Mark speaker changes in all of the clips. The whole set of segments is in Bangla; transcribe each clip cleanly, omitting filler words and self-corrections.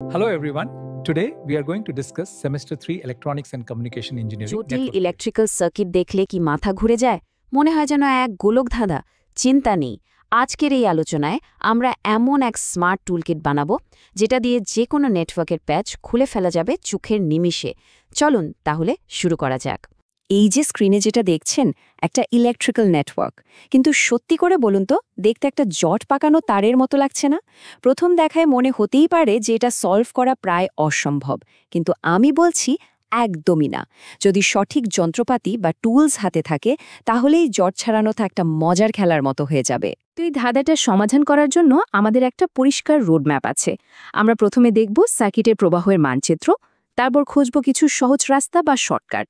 Speaker 1: Hello everyone. Today we are going to discuss semester 3 Electronics and Communication Engineering.
Speaker 2: জটিল
Speaker 1: network.
Speaker 2: ইলেকট্রিক্যাল সার্কিট দেখলে কি মাথা ঘুরে যায়? মনে হয় যেন এক গোলকধাঁধা। চিন্তা নেই, আজকের এই আলোচনায় আমরা এমন এক স্মার্ট টুলকিট বানাবো যেটা দিয়ে যে কোনো নেটওয়ার্কের প্যাচ খুলে ফেলা যাবে চোখের নিমিষে। চলুন তাহলে শুরু করা যাক। এই যে স্ক্রিনে যেটা দেখছেন, একটা ইলেকট্রিক্যাল নেটওয়ার্ক, কিন্তু সত্যি করে বলুন তো, দেখতে একটা জট পাকানো তারের মতো লাগছে না? প্রথম দেখায় মনে হতেই পারে যে এটা সলভ করা প্রায় অসম্ভব, কিন্তু আমি বলছি একদমই না। যদি সঠিক যন্ত্রপাতি বা টুলস হাতে থাকে, তাহলেই জট ছাড়ানোটা একটা মজার খেলার মতো হয়ে যাবে। তো এই ধাঁধাটা সমাধান করার জন্য আমাদের একটা পরিষ্কার রোডম্যাপ আছে। আমরা প্রথমে দেখব সার্কিটের প্রবাহের মানচিত্র, তারপর খুঁজব কিছু সহজ রাস্তা বা শর্টকাট।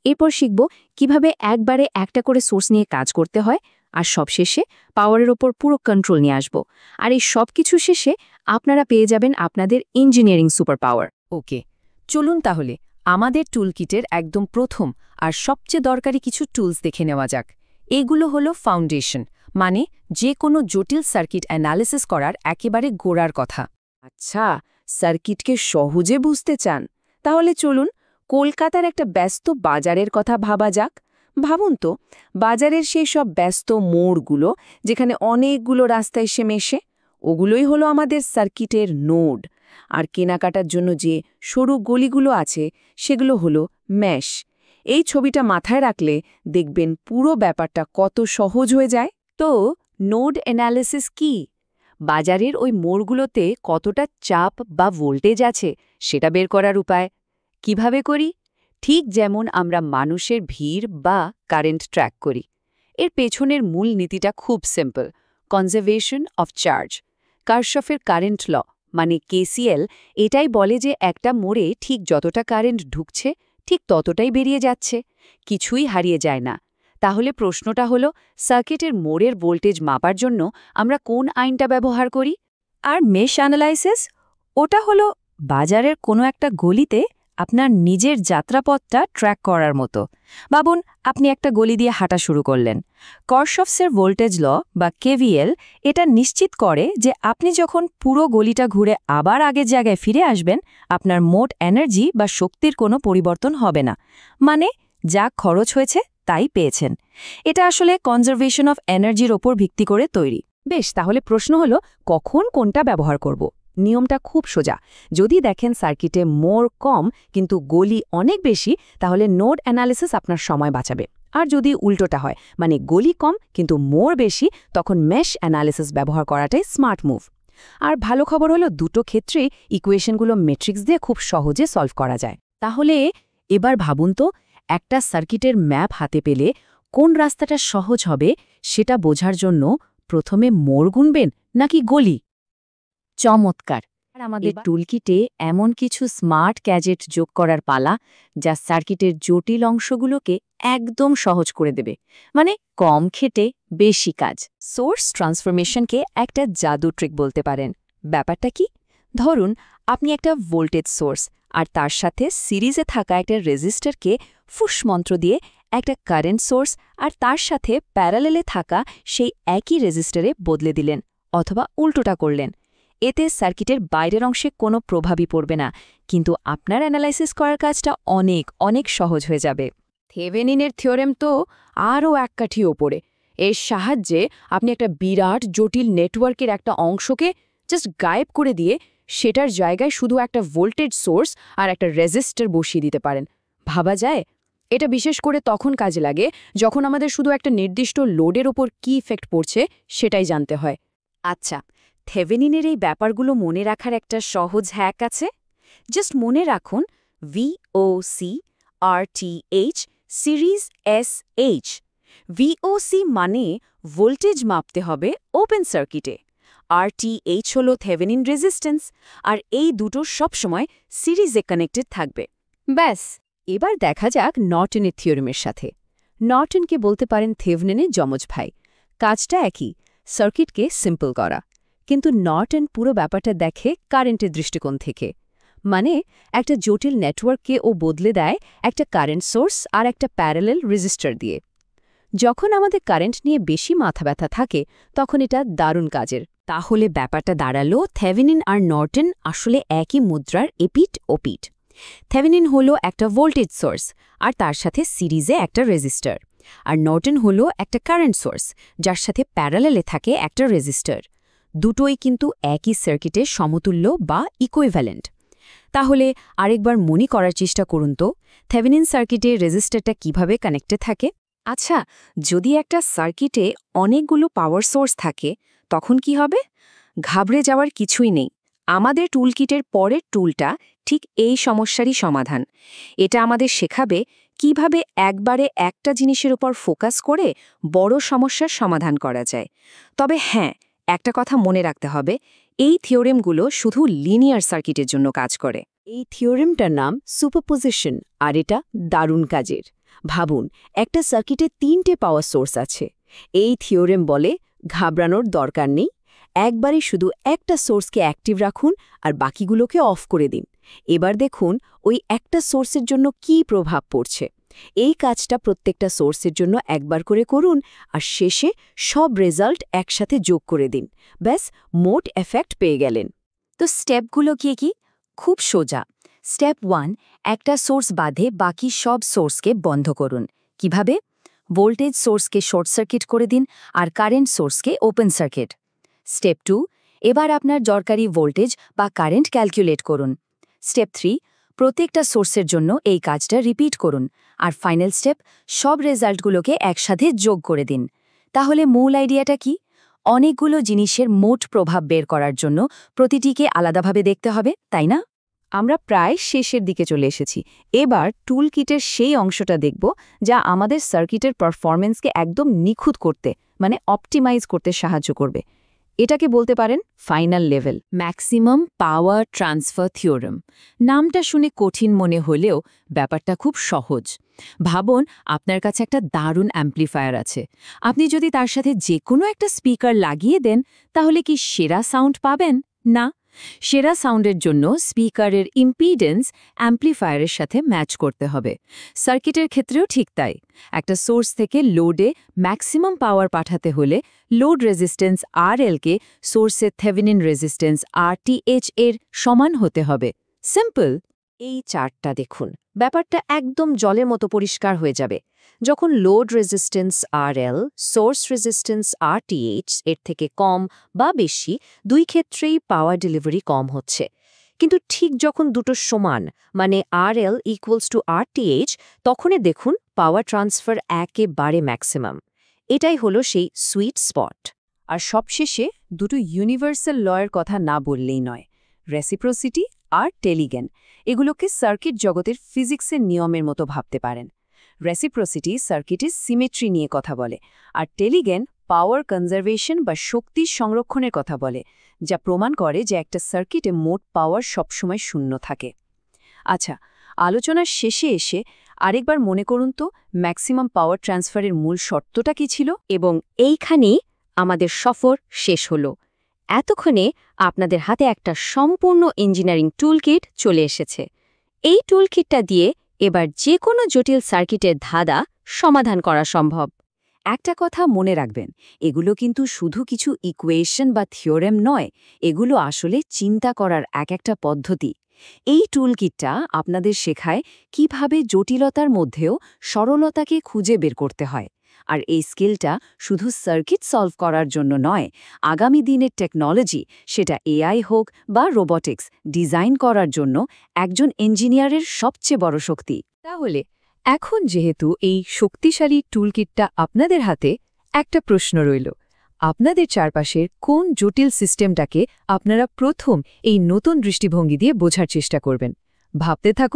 Speaker 2: এরপর শিখব কিভাবে একবারে একটা করে সোর্স নিয়ে কাজ করতে হয়, আর সবশেষে পাওয়ারের ওপর পুরো কন্ট্রোল নিয়ে আসব। আর এই সব কিছু শেষে আপনারা পেয়ে যাবেন আপনাদের ইঞ্জিনিয়ারিং সুপার পাওয়ার। ওকে, চলুন তাহলে আমাদের টুলকিটের একদম প্রথম আর সবচেয়ে দরকারি কিছু টুলস দেখে নেওয়া যাক। এগুলো হলো ফাউন্ডেশন, মানে যে কোনো জটিল সার্কিট অ্যানালিসিস করার একেবারে গোড়ার কথা। আচ্ছা, সার্কিটকে সহজে বুঝতে চান? তাহলে চলুন কলকাতার একটা ব্যস্ত বাজারের কথা ভাবা যাক। ভাবুন তো, বাজারের সেই সব ব্যস্ত মোড়গুলো যেখানে অনেকগুলো রাস্তা এসে মেশে, ওগুলোই হলো আমাদের সার্কিটের নোড। আর কেনাকাটার জন্য যে সরু গলিগুলো আছে সেগুলো হলো মেশ। এই ছবিটা মাথায় রাখলে দেখবেন পুরো ব্যাপারটা কত সহজ হয়ে যায়। তো নোড অ্যানালিসিস কি? বাজারের ওই মোড়গুলোতে কতটা চাপ বা ভোল্টেজ আছে সেটা বের করার উপায়। কিভাবে করি? ঠিক যেমন আমরা মানুষের ভিড় বা কারেন্ট ট্র্যাক করি। এর পেছনের মূল নীতিটা খুব সিম্পল, কনজারভেশন অফ চার্জ। কারশফের কারেন্ট ল, মানে কেসিএল, এটাই বলে যে একটা মোড়ে ঠিক যতটা কারেন্ট ঢুকছে ঠিক ততটাই বেরিয়ে যাচ্ছে, কিছুই হারিয়ে যায় না। তাহলে প্রশ্নটা হলো, সার্কিটের মোড়ের ভোল্টেজ মাপার জন্য আমরা কোন আইনটা ব্যবহার করি? আর মেশ অ্যানালাইসিস, ওটা হলো বাজারের কোনো একটা গলিতে আপনার নিজের যাত্রাপথটা ট্র্যাক করার মতো। ভাবুন, আপনি একটা গলি দিয়ে হাঁটা শুরু করলেন। কারশফের ভোল্টেজ ল বা কেভিএল এটা নিশ্চিত করে যে আপনি যখন পুরো গলিটা ঘুরে আবার আগের জায়গায় ফিরে আসবেন, আপনার মোট এনার্জি বা শক্তির কোনো পরিবর্তন হবে না। মানে যা খরচ হয়েছে তাই পেয়েছেন। এটা আসলে কনজারভেশন অফ এনার্জির ওপর ভিত্তি করে তৈরি। বেশ, তাহলে প্রশ্ন হলো কখন কোনটা ব্যবহার করব? নিয়মটা খুব সোজা। যদি দেখেন সার্কিটে মোড় কম কিন্তু গলি অনেক বেশি, তাহলে নোড অ্যানালিসিস আপনার সময় বাঁচাবে। আর যদি উল্টোটা হয়, মানে গলি কম কিন্তু মোড় বেশি, তখন মেশ অ্যানালিসিস ব্যবহার করাটাই স্মার্ট মুভ। আর ভালো খবর হলো দুটো ক্ষেত্রেই ইকুয়েশনগুলো ম্যাট্রিক্স দিয়ে খুব সহজে সলভ করা যায়। তাহলে এবার ভাবুন তো, একটা সার্কিটের ম্যাপ হাতে পেলে কোন রাস্তাটা সহজ হবে সেটা বোঝার জন্য প্রথমে মোড় গুনবেন নাকি গলি? চমৎকার! আর আমাদের টুলকিটে এমন কিছু স্মার্ট গ্যাজেট যোগ করার পালা, যা সার্কিটের জটিল অংশগুলোকে একদম সহজ করে দেবে। মানে কম খেটে বেশি কাজ। সোর্স ট্রান্সফরমেশনকে একটা জাদু ট্রিক বলতে পারেন। ব্যাপারটা কি? ধরুন আপনি একটা ভোল্টেজ সোর্স আর তার সাথে সিরিজে থাকা একটা রেজিস্টারকে ফুস মন্ত্র দিয়ে একটা কারেন্ট সোর্স আর তার সাথে প্যারালেলে থাকা সেই একই রেজিস্টারে বদলে দিলেন, অথবা উল্টোটা করলেন। এতে সার্কিটের বাইরের অংশে কোনো প্রভাবই পড়বে না, কিন্তু আপনার অ্যানালাইসিস করার কাজটা অনেক অনেক সহজ হয়ে যাবে। থেভেনিনের থিওরেম তো আরও এক কাঠি ওপরে। এর সাহায্যে আপনি একটা বিরাট জটিল নেটওয়ার্কের একটা অংশকে জাস্ট গায়েব করে দিয়ে সেটার জায়গায় শুধু একটা ভোল্টেজ সোর্স আর একটা রেজিস্টার বসিয়ে দিতে পারেন। ভাবা যায়? এটা বিশেষ করে তখন কাজে লাগে যখন আমাদের শুধু একটা নির্দিষ্ট লোডের ওপর কী ইফেক্ট পড়ছে সেটাই জানতে হয়। আচ্ছা, থেভেনিনের এই ব্যাপারগুলো মনে রাখার একটা সহজ হ্যাক আছে। জাস্ট মনে রাখুন VOC RTH series SH। VOC মানে ভোল্টেজ মাপতে হবে ওপেন সার্কিটে, RTH হলো থেভেনিন রেজিস্ট্যান্স, আর এই দুটো সবসময় সিরিজে কানেক্টেড থাকবে। ব্যাস, এবার দেখা যাক নর্টনের থিওরেমের সাথে। নর্টনকে বলতে পারেন থেভেনিনের যমজ ভাই। কাজটা একই, সার্কিটকে সিম্পল করা, কিন্তু নর্টন পুরো ব্যাপারটা দেখে কারেন্টের দৃষ্টিকোণ থেকে। মানে একটা জটিল নেটওয়ার্ককে ও বদলে দেয় একটা কারেন্ট সোর্স আর একটা প্যারালেল রেজিস্টার দিয়ে। যখন আমাদের কারেন্ট নিয়ে বেশি মাথা ব্যথা থাকে তখন এটা দারুণ কাজের। তাহলে ব্যাপারটা দাঁড়ালো থেভেনিন আর নর্টন আসলে একই মুদ্রার এপিঠ ওপিঠ। থেভেনিন হলো একটা ভোল্টেজ সোর্স আর তার সাথে সিরিজে একটা রেজিস্টার, আর নর্টন হলো একটা কারেন্ট সোর্স যার সাথে প্যারালেলে থাকে একটা রেজিস্টার। দুটোই কিন্তু একই সার্কিটের সমতুল্য বা ইকুইভ্যালেন্ট। তাহলে আরেকবার মনে করার চেষ্টা করুন তো, থেভেনিন সার্কিটে রেজিস্টারটা কিভাবে কানেক্টেড থাকে।
Speaker 3: আচ্ছা, যদি একটা সার্কিটে অনেকগুলো পাওয়ার সোর্স থাকে তখন কি হবে? ঘাবড়ে যাওয়ার কিছুই নেই। আমাদের টুলকিটের পরের টুলটা ঠিক এই সমস্যারই সমাধান। এটা আমাদের শেখাবে কিভাবে একবারে একটা জিনিসের উপর ফোকাস করে বড় সমস্যার সমাধান করা যায়। তবে হ্যাঁ, একটা কথা মনে রাখতে হবে, এই থিওরেমগুলো শুধু লিনিয়ার সার্কিটের জন্য কাজ করে।
Speaker 2: এই থিওরেমটার নাম সুপারপোজিশন, আর এটা দারুণ কাজের। ভাবুন, একটা সার্কিটে 3টে পাওয়ার সোর্স আছে। এই থিওরেম বলে ঘাবড়ানোর দরকার নেই, একবারে শুধু একটা সোর্সকে অ্যাক্টিভ রাখুন আর বাকিগুলোকে অফ করে দিন। এবার দেখুন ওই একটা সোর্সের জন্য কী প্রভাব পড়ছে। এই কাজটা প্রত্যেকটা সোর্সের জন্য একবার করে করুন আর শেষে সব রেজাল্ট একসাথে যোগ করে দিন। ব্যাস, মোট এফেক্ট পেয়ে গেলেন।
Speaker 3: তো স্টেপগুলো কি কি? খুব সোজা। স্টেপ 1, একটা সোর্স বাদে বাকি সব সোর্সকে বন্ধ করুন। কিভাবে? ভোল্টেজ সোর্সকে শর্ট সার্কিট করে দিন আর কারেন্ট সোর্সকে ওপেন সার্কিট। স্টেপ 2, এবার আপনার দরকারি ভোল্টেজ বা কারেন্ট ক্যালকুলেট করুন। স্টেপ 3, প্রত্যেকটা সোর্সের জন্য এই কাজটা রিপিট করুন। আর ফাইনাল স্টেপ, সব রেজাল্টগুলোকে একসাথে যোগ করে দিন। তাহলে মূল আইডিয়াটা কি? অনেকগুলো জিনিসের মোট প্রভাব বের করার জন্য প্রতিটিকে আলাদাভাবে দেখতে হবে, তাই না?
Speaker 2: আমরা প্রায় শেষের দিকে চলে এসেছি। এবার টুল কিটের সেই অংশটা দেখব যা আমাদের সার্কিটের পারফরম্যান্সকে একদম নিখুঁত করতে, মানে অপটিমাইজ করতে সাহায্য করবে। এটাকে বলতে পারেন final level, maximum power transfer theorem. নামটা শুনে কঠিন মনে হলেও ব্যাপারটা খুব সহজ। ভাবুন, আপনার কাছে একটা দারুণ অ্যাম্প্লিফায়ার আছে। আপনি যদি তার সাথে যে কোনো একটা স্পিকার লাগিয়ে দেন, তাহলে কি সেরা সাউন্ড পাবেন? না। সেরা সাউন্ডের জন্য স্পিকারের ইম্পিডেন্স অ্যাম্প্লিফায়ারের সাথে ম্যাচ করতে হবে। সার্কিটের ক্ষেত্রেও ঠিক তাই। একটা সোর্স থেকে লোডে ম্যাক্সিমাম পাওয়ার পাঠাতে হলে লোড রেজিস্ট্যান্স RL-কে সোর্সের থেভেনিন রেজিস্ট্যান্স RTH এর সমান হতে হবে। সিম্পল।
Speaker 3: এই চার্টটা দেখুন, ব্যাপারটা একদম জলের মতো পরিষ্কার হয়ে যাবে। যখন load resistance RL, source resistance RTH এর থেকে কম বা বেশি, দুই ক্ষেত্রেই পাওয়ার ডেলিভারি কম হচ্ছে। কিন্তু ঠিক যখন দুটো সমান, মানে RL ইকুয়ালস টু RTH, তখনই দেখুন পাওয়ার ট্রান্সফার একেবারে ম্যাক্সিমাম। এটাই হলো সেই সুইট স্পট।
Speaker 2: আর সবশেষে দুটো ইউনিভার্সাল লয়ের কথা না বললেই নয়, রেসিপ্রোসিটি আর টেলিগেন। এগুলোকে সার্কিট জগতের ফিজিক্সের নিয়মের মতো ভাবতে পারেন। রেসিপ্রোসিটি সার্কিটের সিমেট্রি নিয়ে কথা বলে, আর টেলিগেন পাওয়ার কনজারভেশন বা শক্তি সংরক্ষণের কথা বলে, যা প্রমাণ করে যে একটা সার্কিটে মোট পাওয়ার সবসময় শূন্য থাকে। আচ্ছা, আলোচনার শেষে এসে আরেকবার মনে করুন তো, ম্যাক্সিমাম পাওয়ার ট্রান্সফারের মূল শর্তটা কী ছিল?
Speaker 3: এবং এইখানেই আমাদের সফর শেষ হলো। এতক্ষণে আপনাদের হাতে একটা সম্পূর্ণ ইঞ্জিনিয়ারিং টুলকিট চলে এসেছে। এই টুলকিটটা দিয়ে এবার যে কোনো জটিল সার্কিটের ধাঁধা সমাধান করা সম্ভব। একটা কথা মনে রাখবেন, এগুলো কিন্তু শুধু কিছু ইকুয়েশন বা থিওরেম নয়, এগুলো আসলে চিন্তা করার একটা পদ্ধতি। এই টুলকিটটা আপনাদের শেখায় কিভাবে জটিলতার মধ্যেও সরলতাকে খুঁজে বের করতে হয়। আর এই স্কিলটা শুধু সার্কিট সলভ করার জন্য নয়, আগামী দিনের টেকনোলজি, সেটা AI হোক বা রোবোটিক্স, ডিজাইন করার জন্য একজন ইঞ্জিনিয়ারের সবচেয়ে বড় শক্তি।
Speaker 2: তাহলে এখন যেহেতু এই শক্তিশালী টুলকিটটা আপনাদের হাতে, একটা প্রশ্ন রইল। আপনাদের চারপাশের কোন জটিল সিস্টেমটাকে আপনারা প্রথম এই নতুন দৃষ্টিভঙ্গি দিয়ে বোঝার চেষ্টা করবেন? ভাবতে থাকুন।